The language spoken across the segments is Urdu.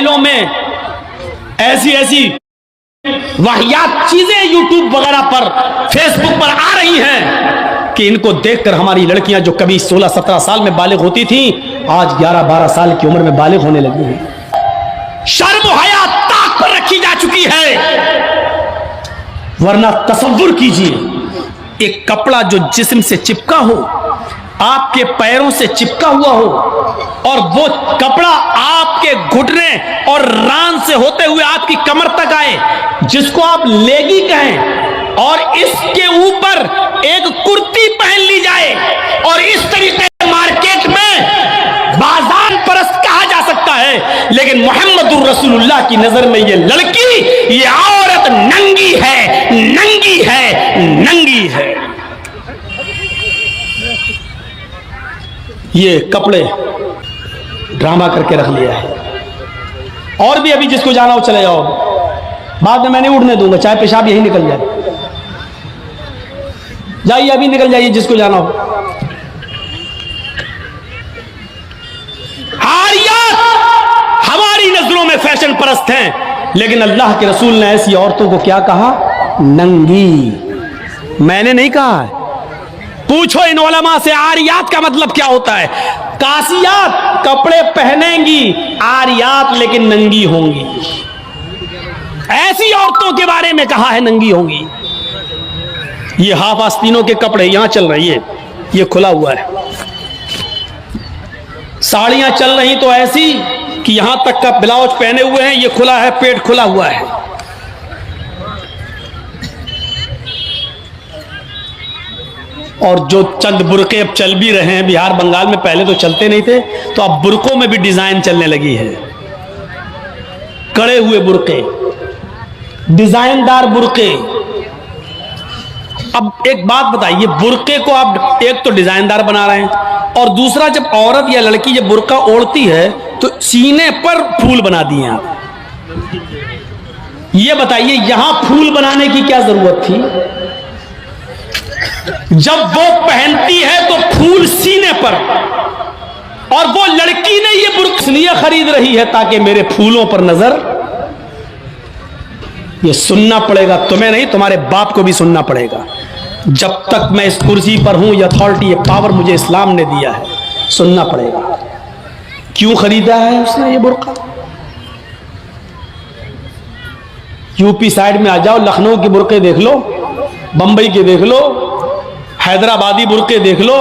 موبائلوں میں ایسی ایسی واہیات چیزیں یوٹیوب وغیرہ پر فیس بک پر آ رہی ہیں کہ ان کو دیکھ کر ہماری لڑکیاں جو کبھی 16-17 سال میں بالغ ہوتی تھیں آج 11-12 سال کی عمر میں بالغ ہونے لگی ہیں. شرم و حیا طاق پر رکھی جا چکی ہے. ورنہ تصور کیجئے ایک کپڑا جو جسم سے چپکا ہو, آپ کے پیروں سے چپکا ہوا ہو, اور وہ کپڑا آپ کے گھٹنے اور ران سے ہوتے ہوئے آپ کی کمر تک آئے, جس کو آپ لیگی کہیں, اور اس کے اوپر ایک کرتی پہن لی جائے, اور اس طریقے سے مارکیٹ میں بازار پرست کہا جا سکتا ہے, لیکن محمد الرسول اللہ کی نظر میں یہ لڑکی, یہ عورت ننگی ہے, ننگی ہے, ننگی ہے. یہ کپڑے ڈرامہ کر کے رکھ لیا ہے. اور بھی ابھی جس کو جانا ہو چلے جاؤ, بعد میں نہیں اڑنے دوں گا, چاہے پیشاب یہی نکل جائے. جائیے ابھی نکل جائیے جس کو جانا ہو. عاریات ہماری نظروں میں فیشن پرست ہیں, لیکن اللہ کے رسول نے ایسی عورتوں کو کیا کہا؟ ننگی. میں نے نہیں کہا ہے, پوچھو ان علماء سے عاریات کا مطلب کیا ہوتا ہے. کاسیات کپڑے پہنیں گی, عاریات لیکن ننگی ہوں گی. ایسی عورتوں کے بارے میں کہا ہے ننگی ہوں گی. یہ ہاف آستینوں کے کپڑے یہاں چل رہی ہے, یہ کھلا ہوا ہے. ساڑیاں چل رہی تو ایسی کہ یہاں تک کا بلاؤز پہنے ہوئے ہیں, یہ کھلا ہے, پیٹ کھلا ہوا ہے. اور جو چند برقعے اب چل بھی رہے ہیں بہار بنگال میں, پہلے تو چلتے نہیں تھے, تو اب برقعوں میں بھی ڈیزائن چلنے لگی ہے. کڑے ہوئے برقعے, ڈیزائن دار برقعے. اب ایک بات بتائیے, برقعے کو آپ ایک تو ڈیزائن دار بنا رہے ہیں, اور دوسرا جب عورت یا لڑکی جب برقع اوڑھتی ہے تو سینے پر پھول بنا دیے آپ. یہ بتائیے یہاں پھول بنانے کی کیا ضرورت تھی؟ جب وہ پہنتی ہے تو پھول سینے پر, اور وہ لڑکی نے یہ برقع اس لیے خرید رہی ہے تاکہ میرے پھولوں پر نظر. یہ سننا پڑے گا, تمہیں نہیں تمہارے باپ کو بھی سننا پڑے گا. جب تک میں اس کرسی پر ہوں, یہ اتھارٹی, یہ پاور مجھے اسلام نے دیا ہے, سننا پڑے گا. کیوں خریدا ہے اس نے یہ برقع؟ یو پی سائڈ میں آ جاؤ, لکھنؤ کے برقعے دیکھ لو, بمبئی کے دیکھ لو, حیدرآبادی برقعے دیکھ لو.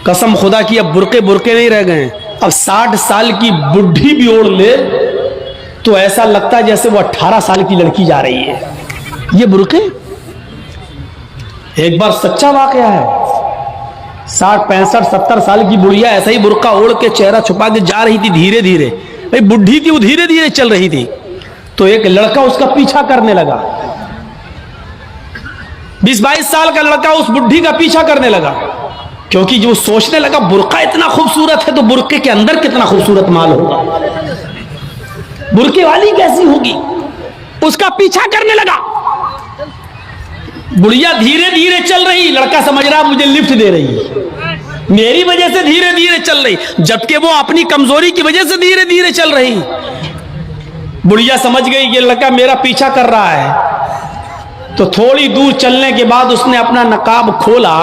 قسم خدا کی اب برقعے نہیں رہ گئے. اب 60 سال کی بڈھی بھی اوڑھ لے تو ایسا لگتا ہے جیسے وہ 18 سال کی لڑکی جا رہی ہے. یہ برقعے ایک بار سچا واقعہ ہے. 60 65 70 سال کی بڑھیا ایسا ہی برقع اوڑھ کے چہرہ چھپا کے جا رہی تھی دھیرے دھیرے. بھائی بڈھی تھی, وہ دھیرے دھیرے چل رہی تھی, تو ایک لڑکا اس کا پیچھا کرنے لگا. 20-22 سال کا لڑکا اس بڈھی کا پیچھا کرنے لگا, کیونکہ جو سوچنے لگا برقع اتنا خوبصورت ہے تو برقعے کے اندر کتنا خوبصورت مال ہوگا, برقعے والی کیسی ہوگی. اس کا پیچھا کرنے لگا. بڑھیا دھیرے دھیرے چل رہی, لڑکا سمجھ رہا مجھے لفٹ دے رہی ہے, میری وجہ سے دھیرے دھیرے چل رہی, جبکہ وہ اپنی کمزوری کی وجہ سے دھیرے دھیرے چل رہی. بڑھیا سمجھ گئی یہ لڑکا میرا پیچھا کر رہا ہے, تو تھوڑی دور چلنے کے بعد اس نے اپنا نقاب کھولا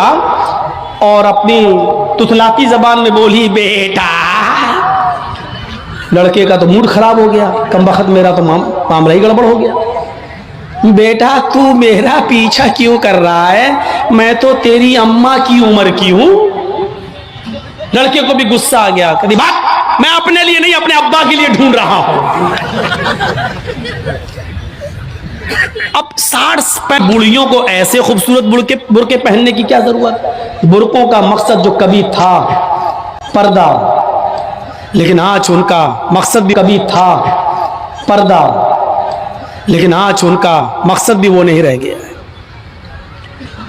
اور اپنی تتلاتی زبان میں بولی, بیٹا. لڑکے کا تو موڈ خراب ہو گیا, کم بخت میرا تو معاملہ ہی گڑبڑ ہو گیا. بیٹا تو میرا پیچھا کیوں کر رہا ہے, میں تو تیری اماں کی عمر کی ہوں. لڑکے کو بھی غصہ آ گیا, کہتی بات میں اپنے لیے نہیں اپنے ابا کے لیے ڈھونڈ رہا ہوں. اب 60 بوڑھیوں کو ایسے خوبصورت برقعے پہننے کی کیا ضرورت؟ برقعوں کا مقصد جو کبھی تھا پردہ, لیکن آج ان کا مقصد بھی کبھی تھا پردہ, لیکن آج ان کا مقصد بھی وہ نہیں رہ گیا ہے.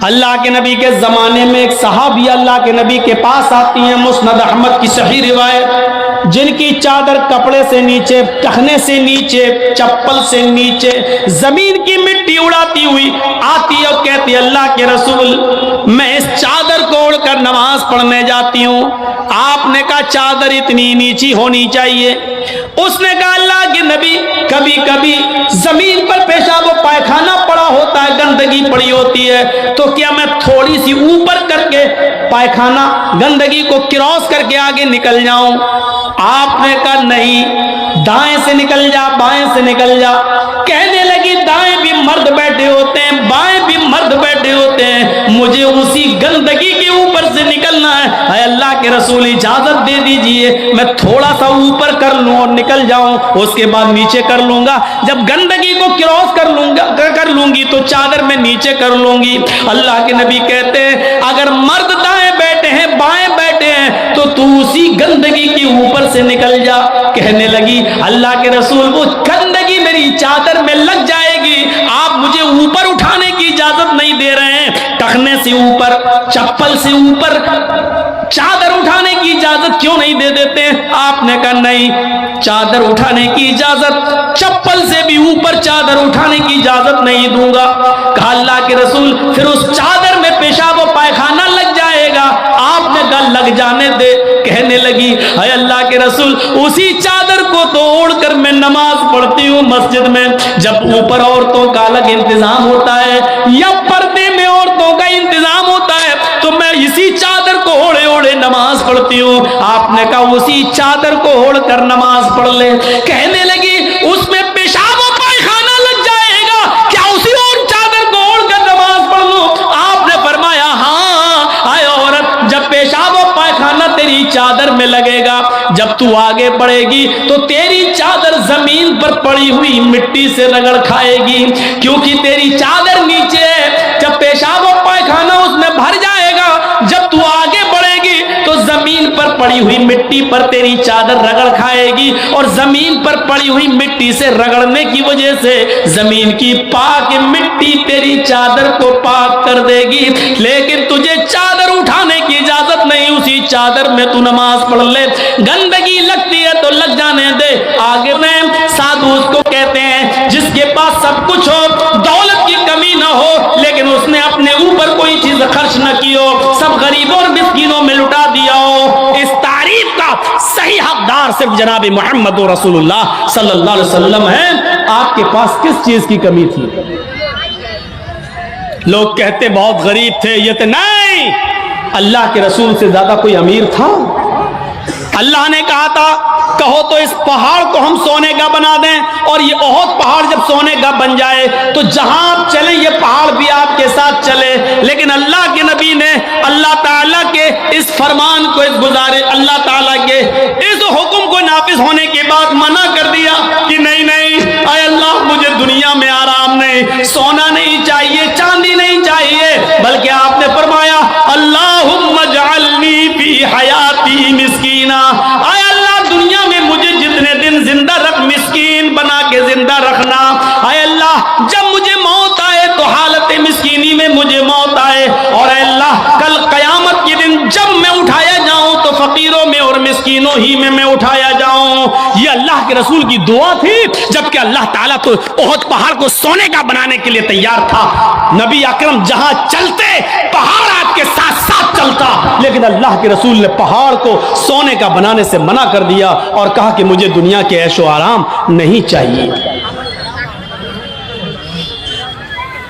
اللہ کے نبی کے زمانے میں ایک صحابی اللہ کے نبی کے پاس آتی ہیں، مسند احمد کی صحیح روایت، جن کی چادر کپڑے سے نیچے، ٹخنے سے نیچے، چپل سے نیچے زمین کی مٹی اڑاتی ہوئی آتی اور کہتی اللہ کے رسول میں اس چادر کو اوڑھ کر نماز پڑھنے جاتی ہوں۔ آپ نے کہا چادر اتنی نیچی ہونی چاہیے؟ اس نے کہا اللہ کے نبی کبھی کبھی زمین پر پیشاب و پائخانہ پڑا ہوتا ہے، گندگی پڑی ہوتی ہے، تو کیا میں تھوڑی سی اوپر کر کے پائخانہ گندگی کو کراس کر کے آگے نکل جاؤں؟ آپ نے کہا نہیں، دائیں سے نکل جا، بائیں سے نکل جا۔ کہنے لگی دائیں بھی مرد بیٹھے ہوتے ہیں، بائیں بھی مرد بیٹھے ہوتے ہیں، مجھے اسی گندگی کے اوپر سے نکلنا ہے۔ اے اللہ کے رسول اجازت دے دیجئے، میں تھوڑا سا اوپر کر لوں اور نکل جاؤں، اس کے بعد نیچے کر لوں گا، جب گندگی کو کراس کر لوں گی تو چادر میں نیچے کر لوں گی۔ اللہ کے نبی کہتے ہیں اگر مرد دائیں بیٹھے ہیں، بائیں بیٹھے ہیں، تو تو اسی گندگی کے اوپر سے نکل جا۔ کہنے لگی اللہ کے رسول وہ گندگی میری چادر میں لگ جائے گی، آپ مجھے اوپر اٹھانے کی اجازت نہیں دے رہے ہیں، ٹخنے سے اوپر، چپل سے اوپر چادر اٹھانے کی اجازت کیوں نہیں دے دیتے ہیں؟ آپ نے کہا نہیں، چادر اٹھانے کی اجازت، چپل سے بھی اوپر چادر اٹھانے کی اجازت نہیں دوں گا۔ کہا اللہ کے رسول پھر اس چادر میں پیشاب و پائخانہ لگ جائے گا؟ آپ نے کہا لگ جانے دے۔ کہنے لگی اے اللہ کے رسول اسی چادر کو تو اوڑھ کر میں نماز پڑھتی ہوں مسجد میں، جب اوپر عورتوں کا الگ انتظام ہوتا ہے یا پردے میں عورتوں کا انتظام ہوتا ہے تو میں اسی چادر کو اوڑھے اوڑھے نماز پڑھتی ہوں۔ آپ نے کہا اسی چادر کو اوڑھ کر نماز پڑھ لے۔ کہنے لگی اس میں پیشاب و پائخانہ لگ جائے گا، کیا اسی اور چادر کو اوڑھ کر نماز پڑھ لوں؟ آپ نے فرمایا ہاں اے عورت، جب پیشاب و پائخانہ تیری چادر میں لگے گا، جب تو آگے بڑھے گی تو تیری چادر زمین پر پڑی ہوئی مٹی سے رگڑ کھائے گی، کیونکہ تیری چادر نیچے ہے۔ جب پیشاب و پائخانہ اس میں بھر جائے گا، جب تو آگے بڑھے گی تو زمین پر پڑی ہوئی مٹی پر تیری چادر رگڑ کھائے گی، اور زمین پر پڑی ہوئی مٹی سے رگڑنے کی وجہ سے زمین کی پاک مٹی تیری چادر کو پاک کر دے گی، لیکن تجھے چادر اٹھانے کی اجازت نہیں، اسی چادر میں تو نماز پڑھ لے۔ گندگی لگتی ہے تو لگ جانے دے۔ آگے میں سادھو اس کو کہتے ہیں جس کے پاس سب کچھ ہو، دولت کی کمی نہ ہو، لیکن اس نے اپنے اوپر کوئی چیز خرچ نہ کی ہو، سب غریبوں اور مسکینوں میں لٹا دیا ہو۔ اس تعریف کا صحیح حقدار صرف جناب محمد رسول اللہ صلی اللہ علیہ وسلم ہے۔ آپ کے پاس کس چیز کی کمی تھی؟ لوگ کہتے بہت غریب تھے، یہ تو نہیں، اللہ کے رسول سے زیادہ کوئی امیر تھا؟ اللہ نے کہا تھا کہو تو اس پہاڑ کو ہم سونے کا بنا دیں، اور یہ احد پہاڑ جب سونے کا بن جائے تو جہاں آپ چلیں یہ پہاڑ بھی آپ کے ساتھ چلے۔ لیکن اللہ کے نبی نے اللہ تعالیٰ کے اس فرمان کو، اس گزارش، اللہ تعالیٰ کے اس حکم کو نافذ ہونے کے بعد منع کر دیا کہ نہیں نہیں اے اللہ مجھے دنیا میں آرام نہیں، سونا نہیں چاہیے، چاندی نہیں چاہیے، بلکہ آپ نے فرمایا اللہم اجعلنی فی حیاتی مسکینا، اے اللہ دنیا میں مجھے جتنے دن زندہ رکھ، مسکین بنا کے زندہ رکھنا۔ اے اللہ جب مجھے موت آئے تو حالت مسکینی میں مجھے موت آئے، اور اے اللہ کل قیامت کے دن جب میں اٹھایا جاؤں تو فقیروں میں اور مسکینوں ہی میں اٹھایا جاؤں۔ یہ اللہ کے رسول کی دعا تھی، جبکہ اللہ تعالیٰ تو احد پہاڑ کو سونے کا بنانے کے لیے تیار تھا۔ نبی اکرم جہاں چلتے پہاڑ آپ کے ساتھ ساتھ چلتا، لیکن اللہ کے رسول نے پہاڑ کو سونے کا بنانے سے منع کر دیا اور کہا کہ مجھے دنیا کے عیش و آرام نہیں چاہیے۔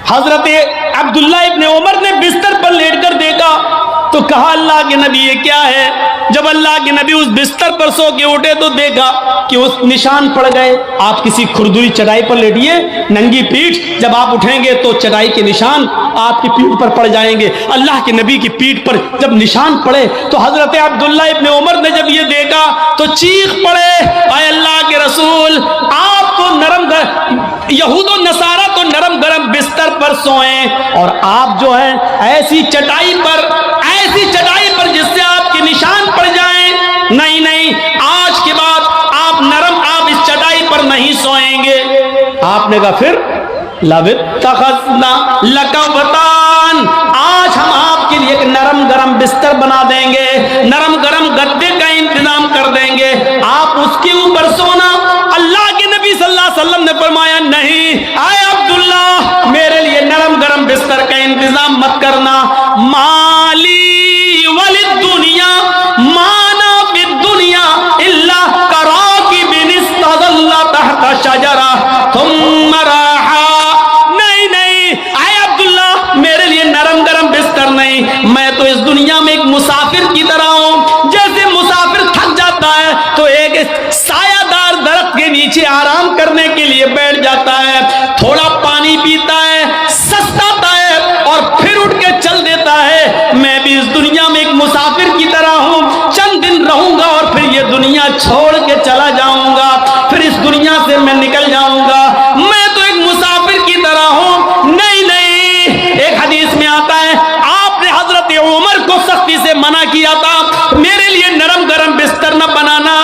حضرت عبداللہ ابن عمر نے بستر پر لیٹ کر دیکھا تو کہا اللہ کے نبی یہ کیا ہے؟ جب اللہ کے نبی اس بستر پر سو کے اٹھے تو دیکھا کہ اس نشان پڑ گئے۔ آپ کسی کھردری چٹائی پر لیٹیے، ننگی پیٹھ، جب آپ اٹھیں گے تو چٹائی کے نشان آپ کی پیٹھ پر پڑ جائیں گے۔ اللہ کے نبی کی پیٹھ پر جب نشان پڑے تو حضرت عبداللہ ابن عمر نے جب یہ دیکھا تو چیخ پڑے اے اللہ کے رسول آپ تو نرم یہود و نصارہ تو نرم گرم بستر پر سوئیں، اور آپ جو ہیں ایسی چٹائی پر جس سے آپ کے نشان پڑ جائیں، نہیں نہیں آج کے بعد آپ نرم، آپ اس چٹائی پر نہیں سوئیں گے۔ آپ نے کہا پھر لَوِاتَّخَذْنَا لَكَ وَطَانًا، لیے ایک نرم گرم بستر بنا دیں گے، نرم گرم گدے کا انتظام کر دیں گے، آپ اس کے اوپر سونا۔ اللہ کے نبی صلی اللہ علیہ وسلم نے فرمایا نہیں، آئے عبداللہ میرے لیے نرم گرم بستر کا انتظام مت کرنا۔ مالی وللدنیا مانا بالدنیا الا کراکب استظل تحت شجرہ ثم راحا۔ نہیں نہیں آئے عبداللہ میرے لیے نرم گرم بستر نہیں، میں تو اس دنیا میں ایک مسافر کی طرح ہوں۔ جیسے مسافر تھک جاتا ہے تو ایک سایہ دار درخت کے نیچے آرام کرنے کے لیے بیٹھ جاتا ہے، تھوڑا پانی پیتا ہے، سستاتا ہے اور پھر اٹھ کے چل دیتا ہے۔ میں بھی اس دنیا میں ایک مسافر کی طرح ہوں، چند دن رہوں گا اور پھر یہ دنیا چھوڑ کے چلا جاؤں گا، پھر اس دنیا سے میں نکل جاؤں گا۔ میں تو ایک مسافر کی طرح ہوں۔ نہیں نہیں، ایک حدیث میں آتا ہے آپ نے حضرت عمر کو سختی سے منع کیا تھا میرے لیے نرم گرم بستر نہ بنانا،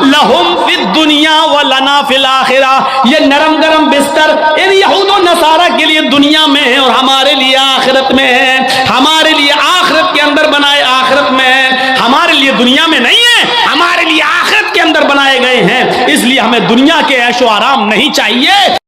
لہم فی الدنیا ولنا فی الآخرہ۔ یہ نرم گرم بستر ان یہود و نصارہ کے لیے دنیا میں ہے اور ہمارے لیے آخرت میں ہے، ہمارے لیے آخرت کے اندر بنائے آخرت میں ہے، ہمارے لیے دنیا میں نہیں ہے، ہمارے لیے آخرت کے اندر بنائے گئے ہیں۔ اس لیے ہمیں دنیا کے عیش و آرام نہیں چاہیے۔